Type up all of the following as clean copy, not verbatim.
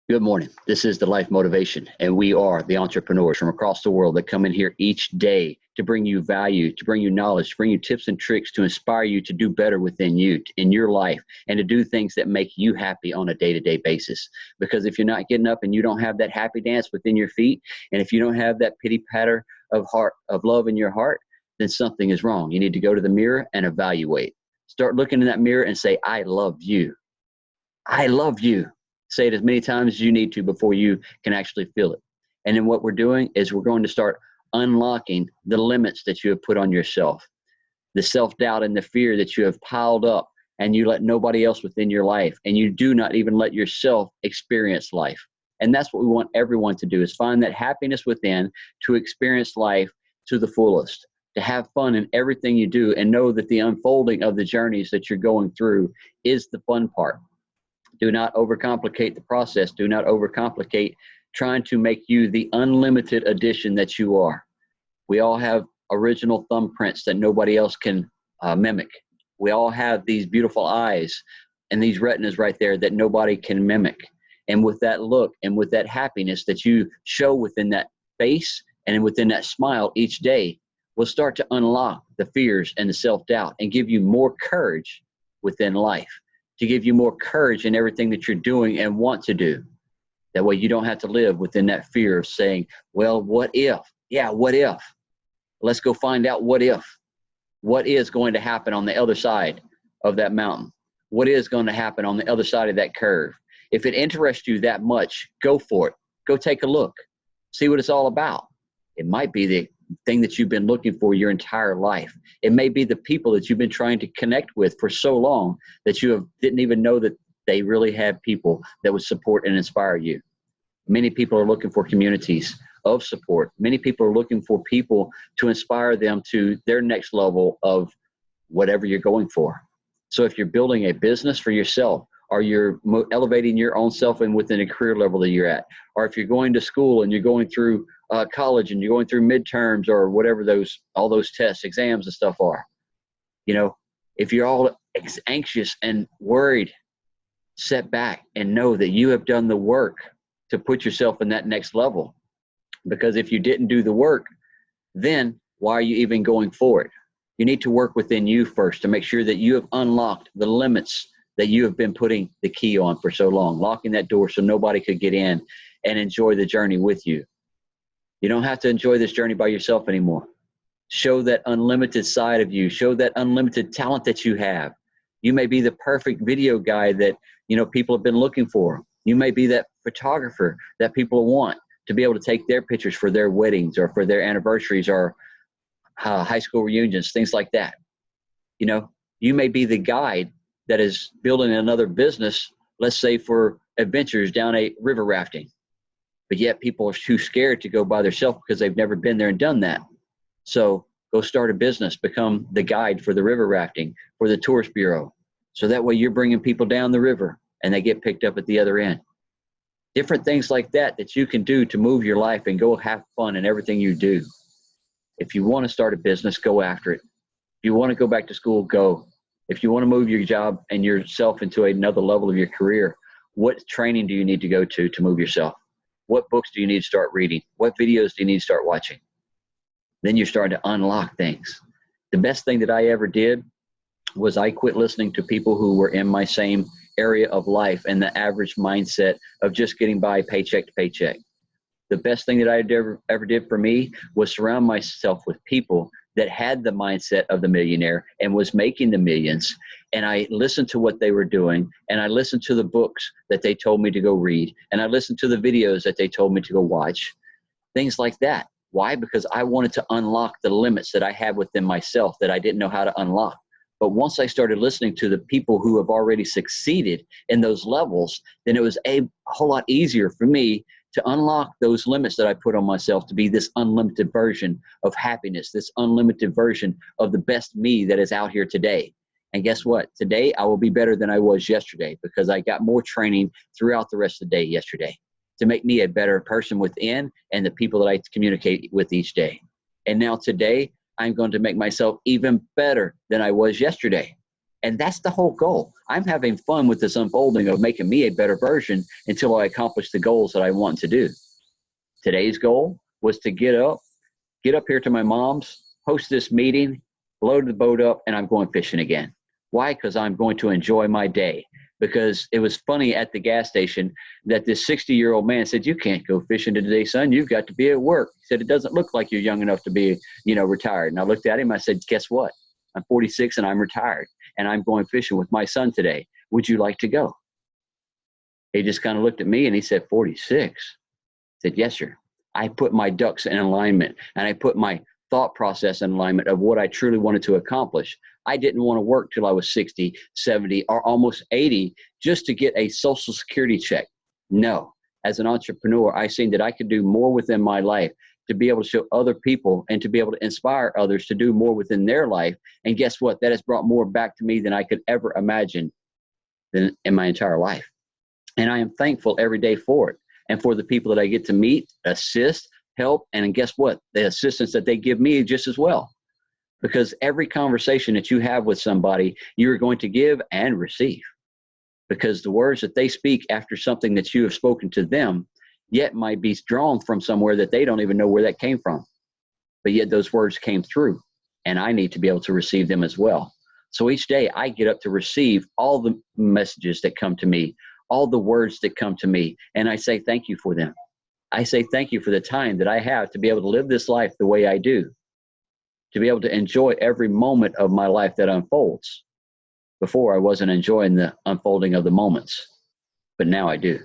Good morning. This is the Life Motivation, and we are the entrepreneurs from across the world that come in here each day to bring you value, to bring you knowledge, to bring you tips and tricks to inspire you to do better within you, in your life, and to do things that make you happy on a day-to-day basis. Because if you're not getting up and you don't have that happy dance within your feet, and if you don't have that pity patter of love in your heart, then something is wrong. You need to go to the mirror and evaluate. Start looking in that mirror and say, I love you. I love you. Say it as many times as you need to before you can actually feel it. And then what we're doing is we're going to start unlocking the limits that you have put on yourself, the self-doubt and the fear that you have piled up, and you let nobody else within your life, and you do not even let yourself experience life. And that's what we want everyone to do, is find that happiness within, to experience life to the fullest, to have fun in everything you do, and know that the unfolding of the journeys that you're going through is the fun part. Do not overcomplicate the process. Do not overcomplicate trying to make you the unlimited edition that you are. We all have original thumbprints that nobody else can mimic. We all have these beautiful eyes and these retinas right there that nobody can mimic. And with that look and with that happiness that you show within that face and within that smile each day, will start to unlock the fears and the self-doubt and give you more courage within life, to give you more courage in everything that you're doing and want to do. That way you don't have to live within that fear of saying, well, what if? Yeah, what if? Let's go find out what if. What is going to happen on the other side of that mountain? What is going to happen on the other side of that curve? If it interests you that much, go for it. Go take a look. See what it's all about. It might be the thing that you've been looking for your entire life. It may be the people that you've been trying to connect with for so long that you didn't even know that they really had people that would support and inspire you. Many people are looking for communities of support. Many people are looking for people to inspire them to their next level of whatever you're going for. So if you're building a business for yourself, or you're elevating your own self and within a career level that you're at, or if you're going to school and you're going through college and you're going through midterms or whatever all those tests, exams and stuff are, if you're all anxious and worried, sit back and know that you have done the work to put yourself in that next level. Because if you didn't do the work, then why are you even going for it? You need to work within you first to make sure that you have unlocked the limits that you have been putting the key on for so long, locking that door so nobody could get in and enjoy the journey with you. You don't have to enjoy this journey by yourself anymore. Show that unlimited side of you. Show that unlimited talent that you have. You may be the perfect video guy that, people have been looking for. You may be that photographer that people want to be able to take their pictures for their weddings or for their anniversaries or high school reunions, things like that. You may be the guide that is building another business, let's say for adventures down a river rafting. But yet people are too scared to go by themselves because they've never been there and done that. So go start a business, become the guide for the river rafting, for the tourist bureau. So that way you're bringing people down the river and they get picked up at the other end. Different things like that you can do to move your life and go have fun in everything you do. If you want to start a business, go after it. If you want to go back to school, go. If you want to move your job and yourself into another level of your career, what training do you need to go to move yourself? What books do you need to start reading? What videos do you need to start watching? Then you're starting to unlock things. The best thing that I ever did was I quit listening to people who were in my same area of life and the average mindset of just getting by paycheck to paycheck. The best thing that I ever did for me was surround myself with people that had the mindset of the millionaire and was making the millions. And I listened to what they were doing, and I listened to the books that they told me to go read, and I listened to the videos that they told me to go watch, things like that. Why? Because I wanted to unlock the limits that I had within myself that I didn't know how to unlock. But once I started listening to the people who have already succeeded in those levels, then it was a whole lot easier for me to unlock those limits that I put on myself to be this unlimited version of happiness, this unlimited version of the best me that is out here today. And guess what? Today, I will be better than I was yesterday because I got more training throughout the rest of the day yesterday to make me a better person within and the people that I communicate with each day. And now today, I'm going to make myself even better than I was yesterday. And that's the whole goal. I'm having fun with this unfolding of making me a better version until I accomplish the goals that I want to do. Today's goal was to get up here to my mom's, host this meeting, load the boat up, and I'm going fishing again. Why? Because I'm going to enjoy my day. Because it was funny at the gas station that this 60-year-old man said, "You can't go fishing today, son. You've got to be at work." He said, "It doesn't look like you're young enough to be, retired." And I looked at him. I said, "Guess what? I'm 46 and I'm retired, and I'm going fishing with my son today. Would you like to go?" He just kind of looked at me and he said, 46? I said, "Yes, sir." I put my ducks in alignment, and I put my thought process in alignment of what I truly wanted to accomplish. I didn't want to work till I was 60, 70, or almost 80 just to get a Social Security check. No. As an entrepreneur, I seen that I could do more within my life to be able to show other people and to be able to inspire others to do more within their life. And guess what? That has brought more back to me than I could ever imagine in my entire life. And I am thankful every day for it, and for the people that I get to meet, assist, help, and guess what? The assistance that they give me just as well. Because every conversation that you have with somebody, you're going to give and receive. Because the words that they speak after something that you have spoken to them, yet might be drawn from somewhere that they don't even know where that came from. But yet those words came through, and I need to be able to receive them as well. So each day I get up to receive all the messages that come to me, all the words that come to me, and I say thank you for them. I say thank you for the time that I have to be able to live this life the way I do, to be able to enjoy every moment of my life that unfolds. Before, I wasn't enjoying the unfolding of the moments, but now I do.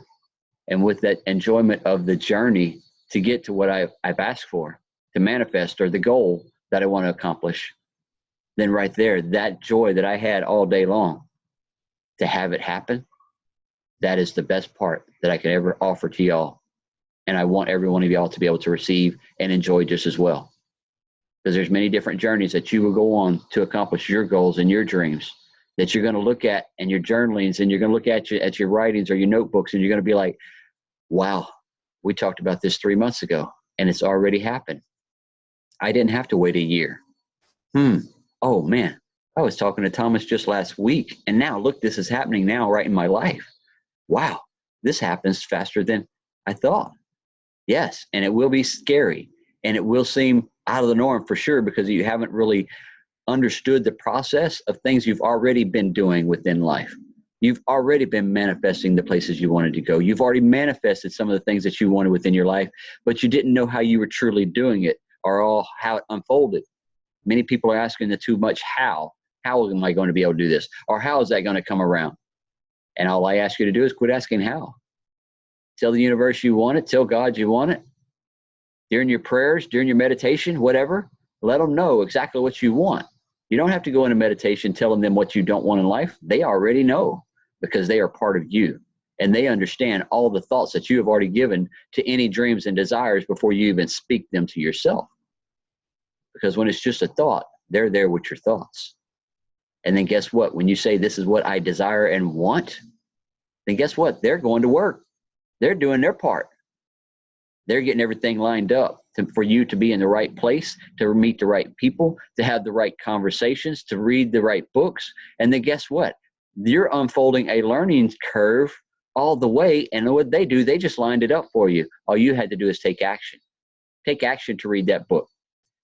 And with that enjoyment of the journey to get to what I've asked for, to manifest, or the goal that I want to accomplish, then right there, that joy that I had all day long, to have it happen, that is the best part that I could ever offer to y'all. And I want every one of y'all to be able to receive and enjoy just as well. Because there's many different journeys that you will go on to accomplish your goals and your dreams that you're going to look at in your journalings, and you're going to look at your writings or your notebooks, and you're going to be like, wow, we talked about this 3 months ago and it's already happened. I didn't have to wait a year. Oh man, I was talking to Thomas just last week, and now look, this is happening now right in my life. Wow, this happens faster than I thought. Yes, and it will be scary, and it will seem out of the norm for sure, because you haven't really understood the process of things you've already been doing within life. You've already been manifesting the places you wanted to go. You've already manifested some of the things that you wanted within your life, but you didn't know how you were truly doing it, or how it unfolded. Many people are asking the too much how. How am I going to be able to do this? Or how is that going to come around? And all I ask you to do is quit asking how. Tell the universe you want it. Tell God you want it. During your prayers, during your meditation, whatever, let them know exactly what you want. You don't have to go into meditation telling them what you don't want in life. They already know, because they are part of you. And they understand all the thoughts that you have already given to any dreams and desires before you even speak them to yourself. Because when it's just a thought, they're there with your thoughts. And then guess what? When you say, this is what I desire and want, then guess what? They're going to work. They're doing their part. They're getting everything lined up for you to be in the right place, to meet the right people, to have the right conversations, to read the right books. And then guess what? You're unfolding a learning curve all the way. And what they do, they just lined it up for you. All you had to do is take action. Take action to read that book.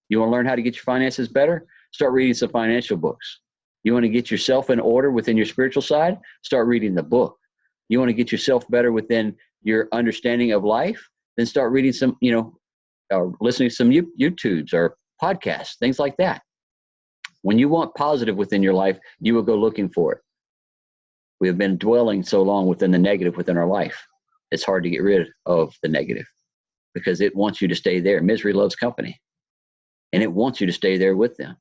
You want to learn how to get your finances better? Start reading some financial books. You want to get yourself in order within your spiritual side? Start reading the book. You want to get yourself better within your understanding of life? Then start reading some, listening to some YouTubes or podcasts, things like that. When you want positive within your life, you will go looking for it. We have been dwelling so long within the negative within our life. It's hard to get rid of the negative, because it wants you to stay there. Misery loves company, and it wants you to stay there with them.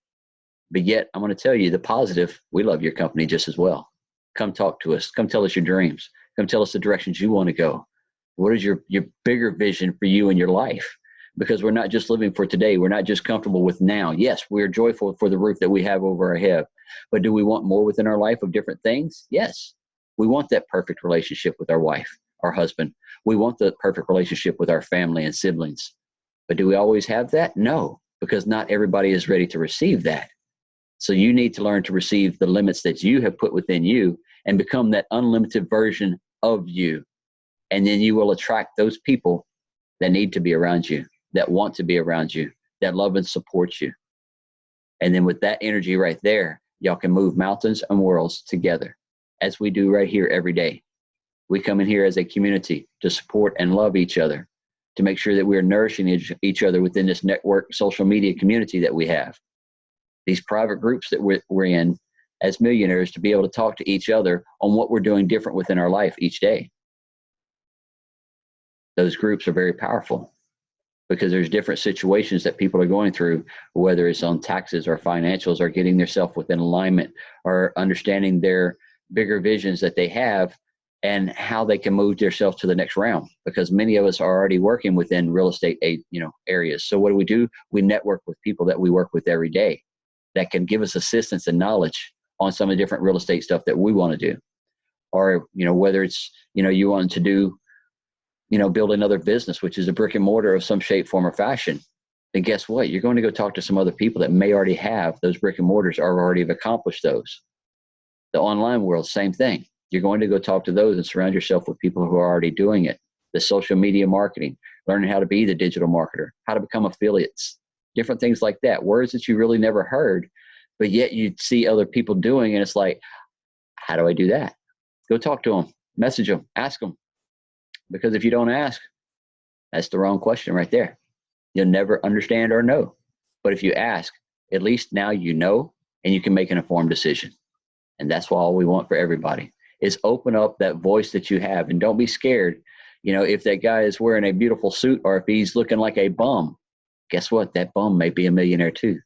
But yet, I'm going to tell you the positive, we love your company just as well. Come talk to us. Come tell us your dreams. Come tell us the directions you want to go. What is your bigger vision for you and your life? Because we're not just living for today. We're not just comfortable with now. Yes, we're joyful for the roof that we have over our head. But do we want more within our life of different things? Yes. We want that perfect relationship with our wife, our husband. We want the perfect relationship with our family and siblings. But do we always have that? No, because not everybody is ready to receive that. So you need to learn to receive the limits that you have put within you and become that unlimited version of you. And then you will attract those people that need to be around you, that want to be around you, that love and support you. And then with that energy right there, y'all can move mountains and worlds together, as we do right here every day. We come in here as a community to support and love each other, to make sure that we're nourishing each other within this network social media community that we have. These private groups that we're in as millionaires, to be able to talk to each other on what we're doing different within our life each day. Those groups are very powerful because there's different situations that people are going through, whether it's on taxes or financials or getting themselves within alignment or understanding their bigger visions that they have and how they can move themselves to the next realm, because many of us are already working within real estate areas. So what do? We network with people that we work with every day that can give us assistance and knowledge on some of the different real estate stuff that we want to do. Or, whether it's, you want to do, build another business, which is a brick and mortar of some shape, form, or fashion, then guess what? You're going to go talk to some other people that may already have those brick and mortars or already have accomplished those. The online world, same thing. You're going to go talk to those and surround yourself with people who are already doing it. The social media marketing, learning how to be the digital marketer, how to become affiliates, different things like that. Words that you really never heard, but yet you see other people doing, and it's like, how do I do that? Go talk to them, message them, ask them. Because if you don't ask, that's the wrong question right there. You'll never understand or know. But if you ask, at least now you know, and you can make an informed decision. And that's all we want for everybody, is open up that voice that you have, and don't be scared. If that guy is wearing a beautiful suit or if he's looking like a bum, guess what? That bum may be a millionaire too.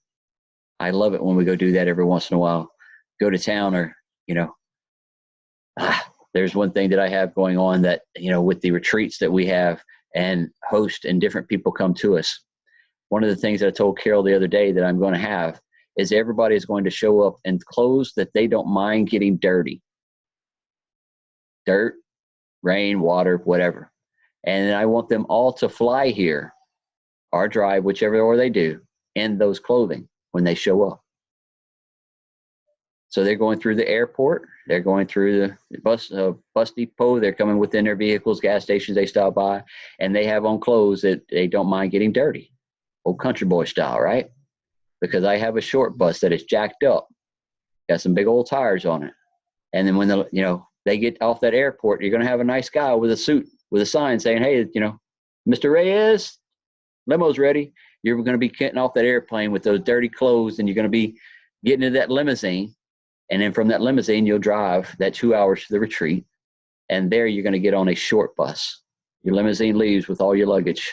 I love it when we go do that every once in a while. Go to town, or, there's one thing that I have going on that, with the retreats that we have and host and different people come to us. One of the things that I told Carol the other day that I'm going to have is everybody is going to show up in clothes that they don't mind getting dirty. Dirt, rain, water, whatever. And I want them all to fly here or drive, whichever or they do, in those clothing when they show up. So they're going through the airport, they're going through the bus depot, they're coming within their vehicles, gas stations they stop by, and they have on clothes that they don't mind getting dirty. Old country boy style, right? Because I have a short bus that is jacked up, got some big old tires on it. And then when they get off that airport, you're going to have a nice guy with a suit with a sign saying, hey, Mr. Reyes, limo's ready. You're going to be getting off that airplane with those dirty clothes, and you're going to be getting into that limousine. And then from that limousine, you'll drive that 2 hours to the retreat. And there you're going to get on a short bus. Your limousine leaves with all your luggage.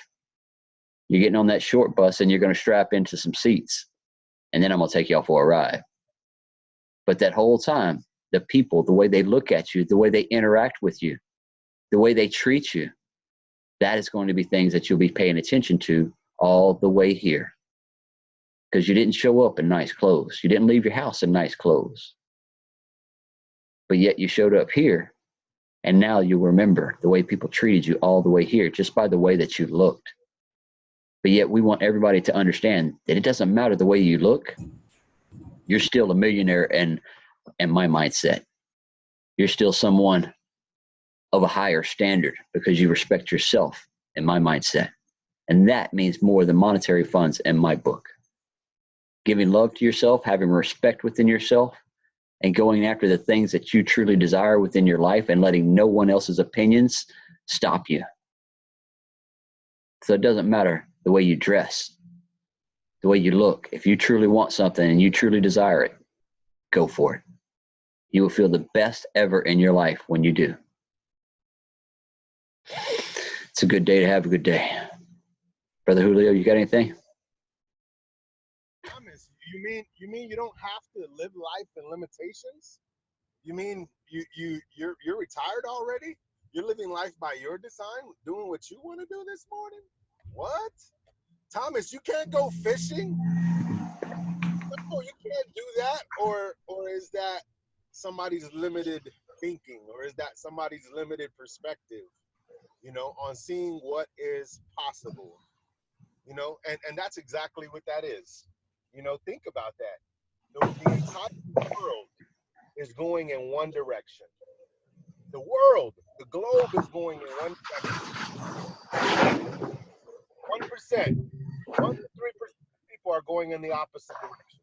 You're getting on that short bus, and you're going to strap into some seats. And then I'm going to take y'all for a ride. But that whole time, the people, the way they look at you, the way they interact with you, the way they treat you, that is going to be things that you'll be paying attention to all the way here. Because you didn't show up in nice clothes. You didn't leave your house in nice clothes. But yet you showed up here, and now you'll remember the way people treated you all the way here just by the way that you looked. But yet we want everybody to understand that it doesn't matter the way you look. You're still a millionaire in my mindset. You're still someone of a higher standard because you respect yourself in my mindset. And that means more than monetary funds in my book. Giving love to yourself, having respect within yourself, and going after the things that you truly desire within your life and letting no one else's opinions stop you. So it doesn't matter the way you dress, the way you look. If you truly want something and you truly desire it, go for it. You will feel the best ever in your life when you do. It's a good day to have a good day. Brother Julio, you got anything? Thomas, you mean you don't have to live life in limitations? You mean you're retired already? You're living life by your design, doing what you want to do this morning? What? Thomas, you can't go fishing? No, you can't do that. Or is that somebody's limited thinking, or is that somebody's limited perspective, on seeing what is possible? And that's exactly what that is. Think about that. The entire world is going in one direction. The world, the globe is going in one direction. 1%, 1 to 3% of people are going in the opposite direction.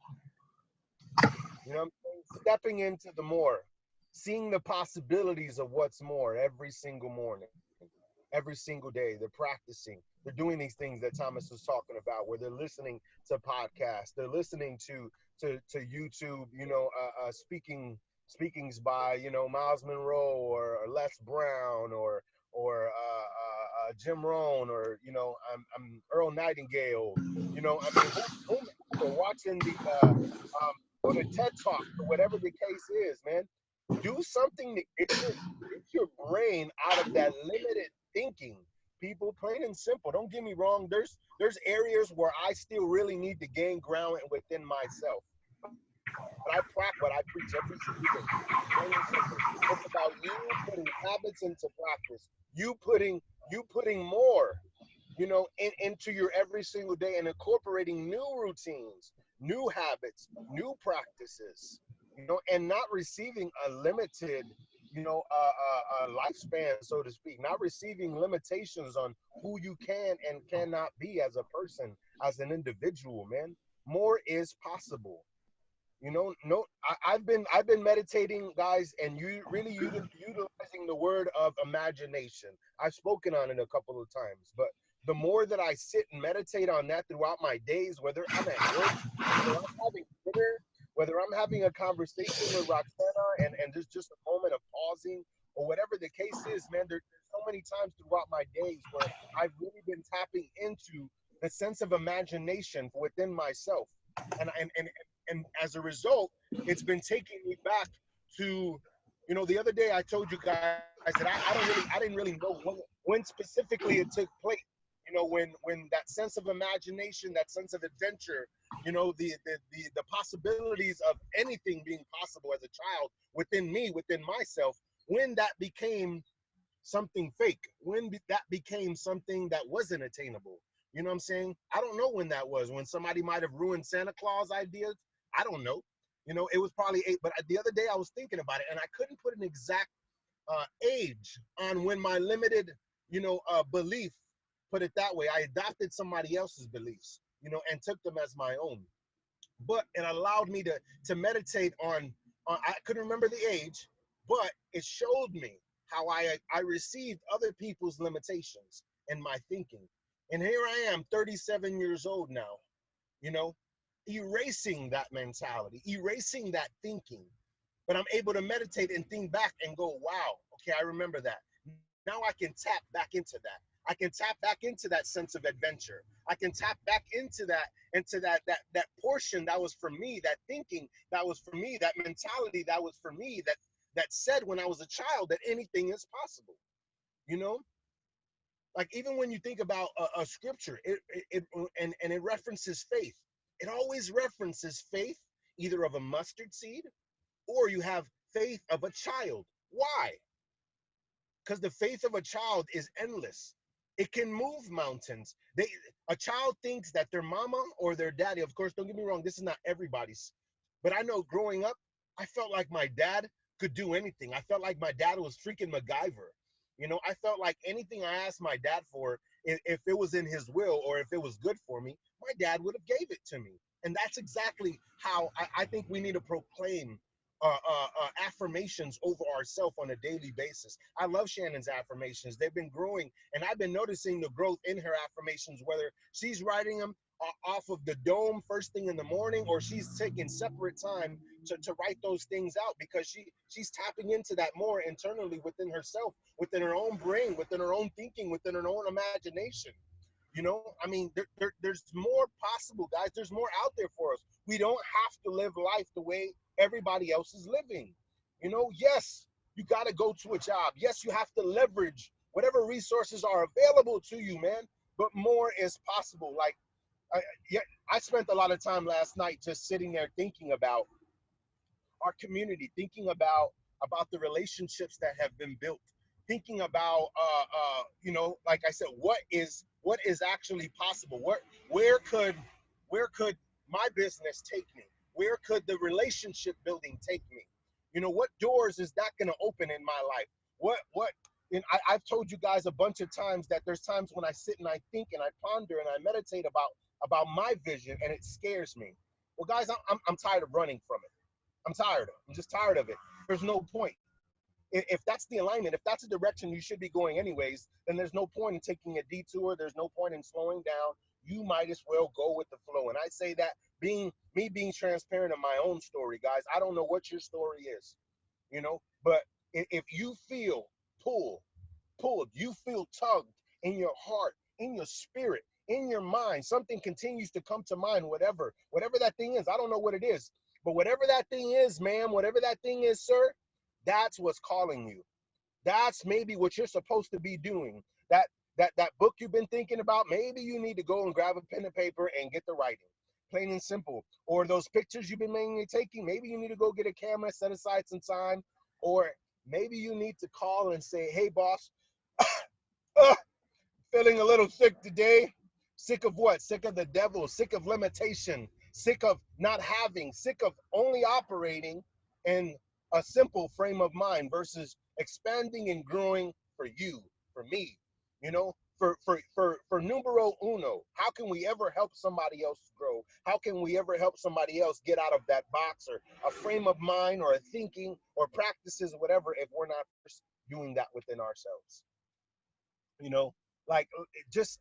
You know what I'm saying? Stepping into the more, seeing the possibilities of what's more every single morning, every single day. They're practicing. They're doing these things that Thomas was talking about, where they're listening to podcasts. They're listening to YouTube. Speakings by Miles Monroe or Les Brown or Jim Rohn or I'm Earl Nightingale. Whomever watching the go to TED Talk or whatever the case is, man. Do something to get your brain out of that limited thinking. People, plain and simple. Don't get me wrong. There's areas where I still really need to gain ground within myself. But I practice what I preach every single day. Plain and simple. It's about you putting habits into practice. You putting more, into your every single day and incorporating new routines, new habits, new practices, and not receiving a limited, lifespan, so to speak, not receiving limitations on who you can and cannot be as a person, as an individual, man. More is possible. No, I've been meditating, guys, and you really utilizing the word of imagination. I've spoken on it a couple of times, but the more that I sit and meditate on that throughout my days, whether I'm at work, whether I'm having dinner, whether I'm having a conversation with Roxana, and there's just a moment of pausing, or whatever the case is, man, there's so many times throughout my days where I've really been tapping into the sense of imagination within myself, and as a result, it's been taking me back to, the other day I told you guys that I didn't really know when specifically it took place. When that sense of imagination, that sense of adventure, the possibilities of anything being possible as a child within me, within myself, when that became something fake, when that became something that wasn't attainable. You know what I'm saying? I don't know when that was, when somebody might have ruined Santa Claus ideas. I don't know. It was probably eight, but the other day I was thinking about it and I couldn't put an exact age on when my limited, belief, put it that way. I adopted somebody else's beliefs, and took them as my own. But it allowed me to meditate on. I couldn't remember the age, but it showed me how I received other people's limitations in my thinking. And here I am, 37 years old now, you know, erasing that mentality, erasing that thinking. But I'm able to meditate and think back and go, wow, okay, I remember that. Now I can tap back into that. I can tap back into that sense of adventure. I can tap back into that portion that was for me, that thinking that was for me, that mentality that was for me, that said when I was a child that anything is possible. You know, like even when you think about a scripture, and it references faith. It always references faith, either of a mustard seed, or you have faith of a child. Why? Because the faith of a child is endless. It can move mountains. A child thinks that their mama or their daddy, of course, don't get me wrong, this is not everybody's, but I know growing up, I felt like my dad could do anything. I felt like my dad was freaking MacGyver. I felt like anything I asked my dad for, if it was in his will or if it was good for me, my dad would have gave it to me. And that's exactly how I think we need to proclaim affirmations over ourselves on a daily basis. I love Shannon's affirmations. They've been growing, and I've been noticing the growth in her affirmations, whether she's writing them off of the dome first thing in the morning, or she's taking separate time to write those things out, because she's tapping into that more internally within herself, within her own brain, within her own thinking, within her own imagination. I mean, there's more possible, guys. There's more out there for us. We don't have to live life the way everybody else is living. Yes, you got to go to a job. Yes, you have to leverage whatever resources are available to you, man. But more is possible. Like, yeah, I spent a lot of time last night just sitting there thinking about our community, thinking about the relationships that have been built, thinking about like I said, what is actually possible. Where could my business take me? Where could the relationship building take me? You know, what doors is that going to open in my life? What, and I've told you guys a bunch of times that there's times when I sit and I think and I ponder and I meditate about my vision, and it scares me. Well, guys, I'm tired of running from it. I'm just tired of it. There's no point. If that's the alignment, if that's the direction you should be going anyways, then there's no point in taking a detour. There's no point in slowing down. You might as well go with the flow. And I say that being transparent in my own story, guys. I don't know what your story is, you know, but if you feel pulled, you feel tugged in your heart, in your spirit, in your mind, something continues to come to mind, whatever that thing is. I don't know what it is, but whatever that thing is, ma'am, whatever that thing is, sir, that's what's calling you. That's maybe what you're supposed to be doing. That book you've been thinking about, maybe you need to go and grab a pen and paper and get the writing, plain and simple. Or those pictures you've been mainly taking, maybe you need to go get a camera, set aside some time. Or maybe you need to call and say, hey, boss, feeling a little sick today. Sick of what? Sick of the devil, sick of limitation, sick of not having, sick of only operating in a simple frame of mind versus expanding and growing for you, for me, you know, for numero uno. How can we ever help somebody else grow? How can we ever help somebody else get out of that box or a frame of mind or a thinking or practices or whatever if we're not doing that within ourselves? You know, like just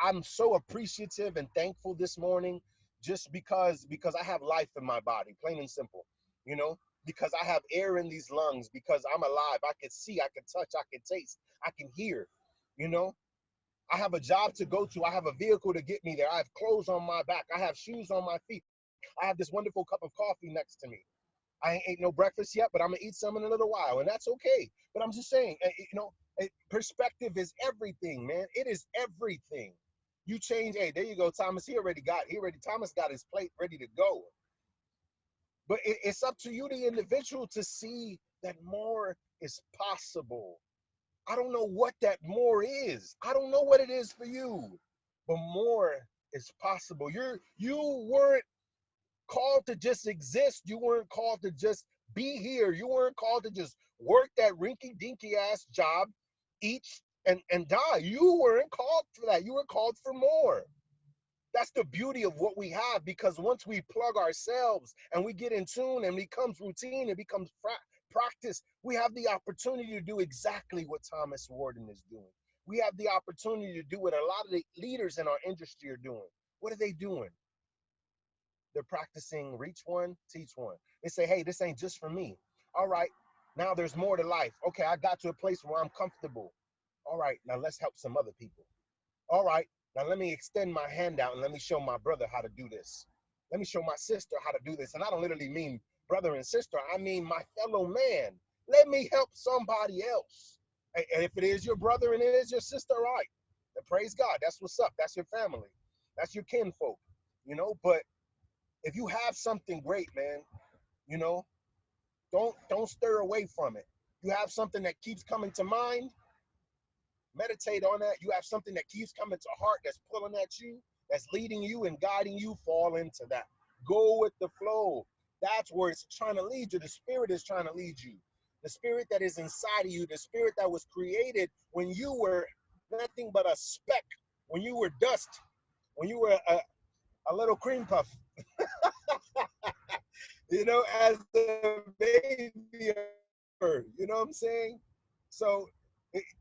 I'm so appreciative and thankful this morning just because I have life in my body, plain and simple, you know, because I have air in these lungs, because I'm alive. I can see, I can touch, I can taste, I can hear, you know. I have a job to go to. I have a vehicle to get me there. I have clothes on my back. I have shoes on my feet. I have this wonderful cup of coffee next to me. I ain't ate no breakfast yet, but I'm gonna eat some in a little while, and that's okay. But I'm just saying, you know, perspective is everything, man. It is everything. You change. Hey, there you go, Thomas. Thomas got his plate ready to go. But it's up to you, the individual, to see that more is possible. I don't know what that more is. I don't know what it is for you, but more is possible. You weren't called to just exist. You weren't called to just be here. You weren't called to just work that rinky dinky ass job, eat and die. You weren't called for that. You were called for more. That's the beauty of what we have, because once we plug ourselves and we get in tune and it becomes routine, it becomes practice, we have the opportunity to do exactly what Thomas Warden is doing. We have the opportunity to do what a lot of the leaders in our industry are doing. What are they doing? They're practicing reach one, teach one. They say, hey, this ain't just for me. All right, now there's more to life. Okay, I got to a place where I'm comfortable. All right, now let's help some other people. All right, now let me extend my hand out and let me show my brother how to do this. Let me show my sister how to do this. And I don't literally mean brother and sister. I mean my fellow man. Let me help somebody else. And if it is your brother and it is your sister, all right, then praise God. That's what's up. That's your family. That's your kinfolk, you know. But if you have something great, man, you know, don't stir away from it. You have something that keeps coming to mind, meditate on that. You have something that keeps coming to heart, that's pulling at you, that's leading you and guiding you. Fall into that. Go with the flow. That's where it's trying to lead you. The spirit is trying to lead you. The spirit that is inside of you, the spirit that was created when you were nothing but a speck, when you were dust, when you were a little cream puff, you know, as a baby, you know what I'm saying? So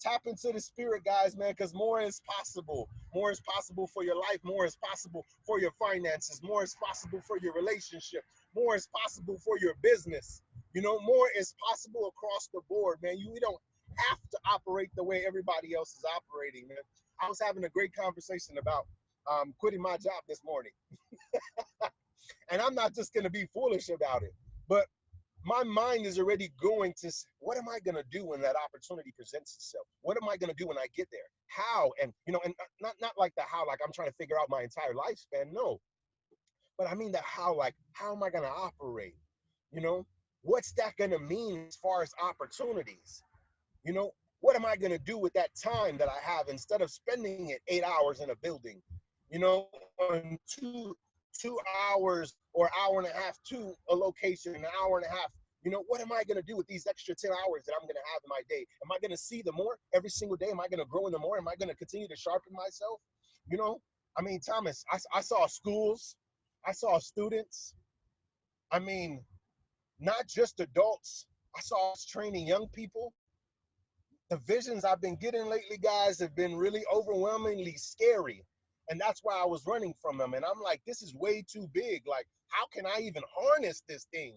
tap into the spirit, guys, man, because more is possible. More is possible for your life. More is possible for your finances. More is possible for your relationship. More is possible for your business. You know, more is possible across the board, man. We don't have to operate the way everybody else is operating, man. I was having a great conversation about quitting my job this morning. And I'm not just going to be foolish about it, but my mind is already going to, what am I going to do when that opportunity presents itself? What am I going to do when I get there? How? And, you know, and not like the how, like I'm trying to figure out my entire lifespan. No, but I mean the how, like, how am I going to operate? You know, what's that going to mean as far as opportunities? You know, what am I going to do with that time that I have instead of spending it 8 hours in a building, you know, on 2 hours or hour and a half to a location, an hour and a half. You know, what am I going to do with these extra 10 hours that I'm going to have in my day? Am I going to see the more every single day? Am I going to grow in the more? Am I going to continue to sharpen myself? You know, I mean, Thomas, I saw schools, I saw students. I mean, not just adults. I saw us training young people. The visions I've been getting lately, guys, have been really overwhelmingly scary. And that's why I was running from them. And I'm like, this is way too big. Like, how can I even harness this thing?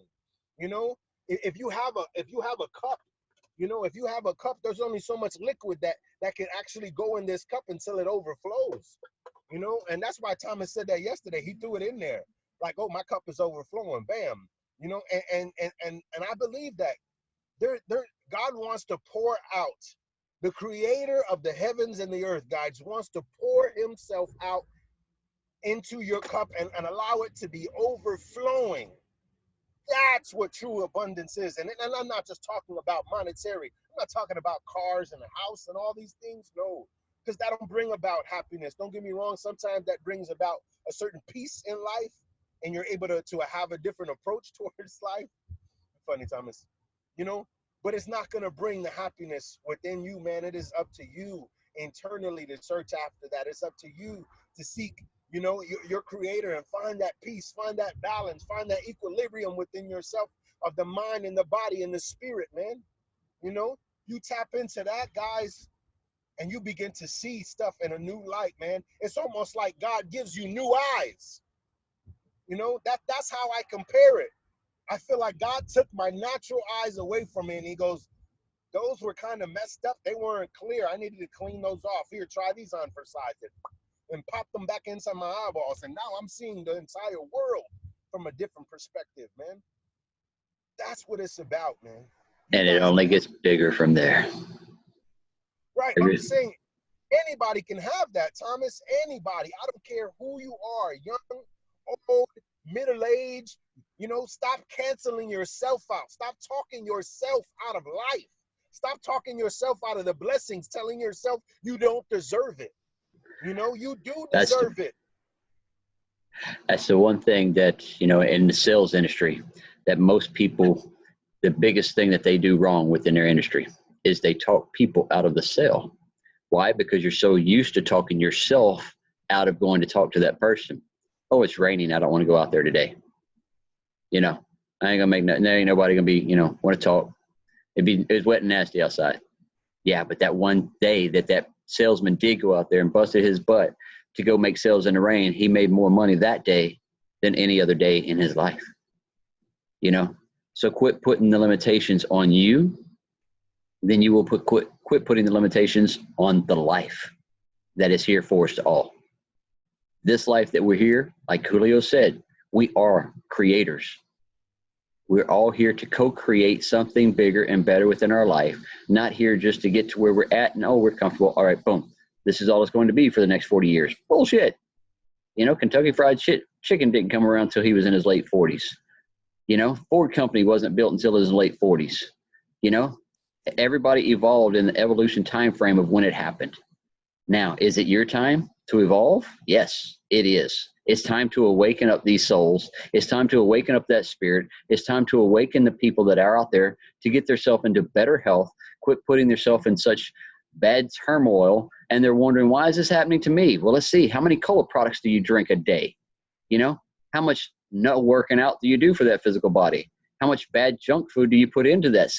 You know, if you have a cup, you know, if you have a cup, there's only so much liquid that can actually go in this cup until it overflows. You know, and that's why Thomas said that yesterday. He threw it in there, like, oh, my cup is overflowing. Bam. You know, and I believe that God wants to pour out. The creator of the heavens and the earth, guys, wants to pour himself out into your cup and allow it to be overflowing. That's what true abundance is. And I'm not just talking about monetary. I'm not talking about cars and a house and all these things. No, because that don't bring about happiness. Don't get me wrong. Sometimes that brings about a certain peace in life, and you're able to have a different approach towards life. Funny, Thomas. You know, but it's not going to bring the happiness within you, man. It is up to you internally to search after that. It's up to you to seek, you know, your creator and find that peace, find that balance, find that equilibrium within yourself of the mind and the body and the spirit, man. You know, you tap into that, guys, and you begin to see stuff in a new light, man. It's almost like God gives you new eyes. You know, that's how I compare it. I feel like God took my natural eyes away from me, and he goes, those were kind of messed up. They weren't clear. I needed to clean those off. Here, try these on for size, and pop them back inside my eyeballs. And now I'm seeing the entire world from a different perspective, man. That's what it's about, man. And it only gets bigger from there. Right. I'm saying anybody can have that, Thomas. Anybody. I don't care who you are, young, old, middle-aged. You know, stop canceling yourself out. Stop talking yourself out of life. Stop talking yourself out of the blessings, telling yourself you don't deserve it. You know, you do deserve it. That's the one thing that, you know, in the sales industry, that most people, the biggest thing that they do wrong within their industry is they talk people out of the sale. Why? Because you're so used to talking yourself out of going to talk to that person. Oh, it's raining. I don't want to go out there today. You know, I ain't gonna make nothing. There ain't nobody gonna be, you know, want to talk. It's wet and nasty outside. Yeah, but that one day that salesman did go out there and busted his butt to go make sales in the rain, he made more money that day than any other day in his life. You know, so quit putting the limitations on you. Then you will quit putting the limitations on the life that is here for us all. This life that we're here, like Julio said, we are creators. We're all here to co-create something bigger and better within our life, not here just to get to where we're at and, oh, we're comfortable. All right, boom. This is all it's going to be for the next 40 years. Bullshit. You know, Kentucky Fried Chicken didn't come around until he was in his late 40s. You know, Ford Company wasn't built until his late 40s. You know, everybody evolved in the evolution time frame of when it happened. Now, is it your time to evolve? Yes, it is. It's time to awaken up these souls. It's time to awaken up that spirit. It's time to awaken the people that are out there to get themselves into better health, quit putting themselves in such bad turmoil, and they're wondering, why is this happening to me? Well, let's see. How many cola products do you drink a day? You know, how much no working out do you do for that physical body? How much bad junk food do you put into that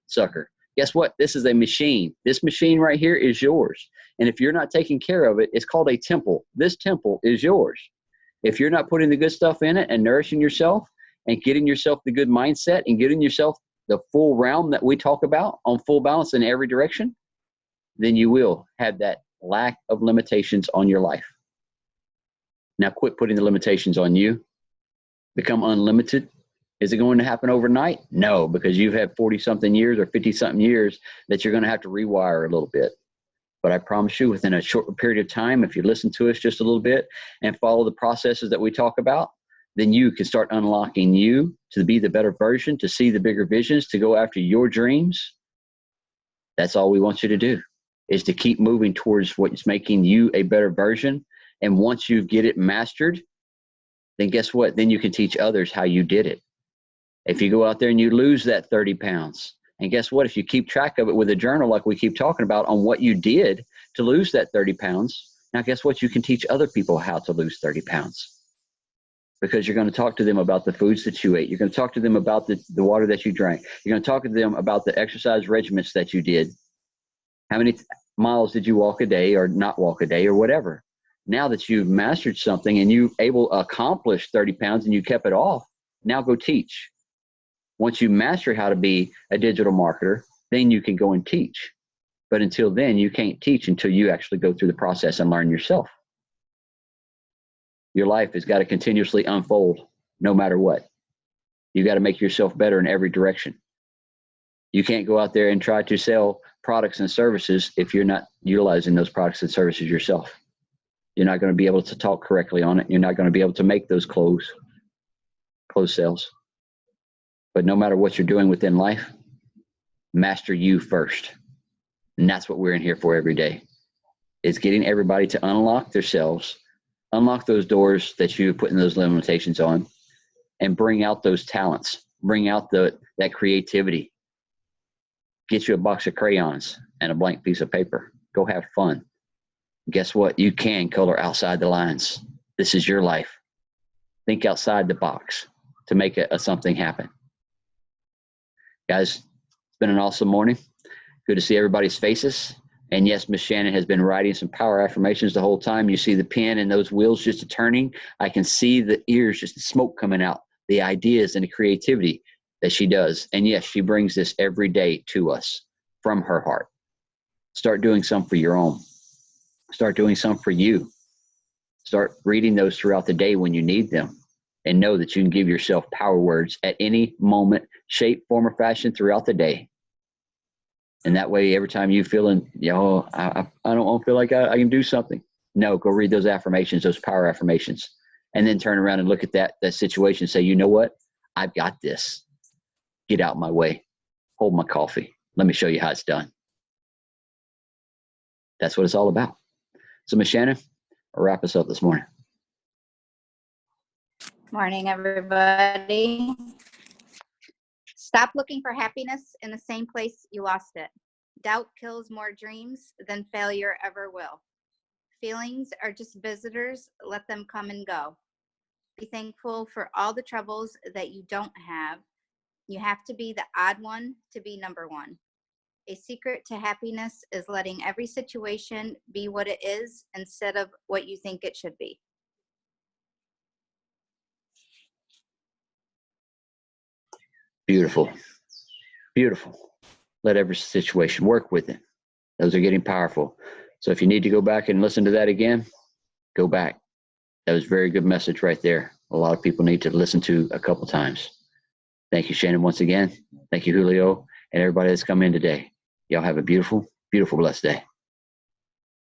sucker? Guess what? This is a machine. This machine right here is yours. And if you're not taking care of it, it's called a temple. This temple is yours. If you're not putting the good stuff in it and nourishing yourself and getting yourself the good mindset and getting yourself the full realm that we talk about on full balance in every direction, then you will have that lack of limitations on your life. Now quit putting the limitations on you. Become unlimited. Is it going to happen overnight? No, because you've had 40-something years or 50-something years that you're going to have to rewire a little bit. But I promise you, within a short period of time, if you listen to us just a little bit and follow the processes that we talk about, then you can start unlocking you to be the better version, to see the bigger visions, to go after your dreams. That's all we want you to do, is to keep moving towards what's making you a better version. And once you get it mastered, then guess what? Then you can teach others how you did it. If you go out there and you lose that 30 pounds, and guess what? If you keep track of it with a journal like we keep talking about on what you did to lose that 30 pounds, now guess what? You can teach other people how to lose 30 pounds. Because you're going to talk to them about the foods that you ate. You're going to talk to them about the water that you drank. You're going to talk to them about the exercise regimens that you did. How many miles did you walk a day or not walk a day or whatever? Now that you've mastered something and you able to accomplish 30 pounds and you kept it off, now go teach. Once you master how to be a digital marketer, then you can go and teach. But until then, you can't teach until you actually go through the process and learn yourself. Your life has got to continuously unfold no matter what. You got to make yourself better in every direction. You can't go out there and try to sell products and services if you're not utilizing those products and services yourself. You're not going to be able to talk correctly on it. You're not going to be able to make those close sales. But no matter what you're doing within life, master you first. And that's what we're in here for every day. It's getting everybody to unlock themselves, unlock those doors that you put in those limitations on, and bring out those talents, bring out that creativity. Get you a box of crayons and a blank piece of paper. Go have fun. Guess what? You can color outside the lines. This is your life. Think outside the box to make something happen. Guys, it's been an awesome morning. Good to see everybody's faces. And yes, Miss Shannon has been writing some power affirmations the whole time. You see the pen and those wheels just turning. I can see the ears, just the smoke coming out, the ideas and the creativity that she does. And yes, she brings this every day to us from her heart. Start doing some for your own. Start doing some for you. Start reading those throughout the day when you need them. And know that you can give yourself power words at any moment, shape, form, or fashion throughout the day. And that way, every time you feeling, I don't feel like I can do something. No, go read those affirmations, those power affirmations, and then turn around and look at that situation and say, you know what? I've got this. Get out my way. Hold my coffee. Let me show you how it's done. That's what it's all about. So, Ms. Shannon, I'll wrap us up this morning. Morning, everybody. Stop looking for happiness in the same place you lost it. Doubt kills more dreams than failure ever will. Feelings are just visitors. Let them come and go. Be thankful for all the troubles that you don't have. You have to be the odd one to be number one. A secret to happiness is letting every situation be what it is instead of what you think it should be. Beautiful. Beautiful. Let every situation work with it. Those are getting powerful. So if you need to go back and listen to that again, go back. That was a very good message right there. A lot of people need to listen to a couple times. Thank you, Shannon, once again. Thank you, Julio, and everybody that's come in today. Y'all have a beautiful, beautiful, blessed day.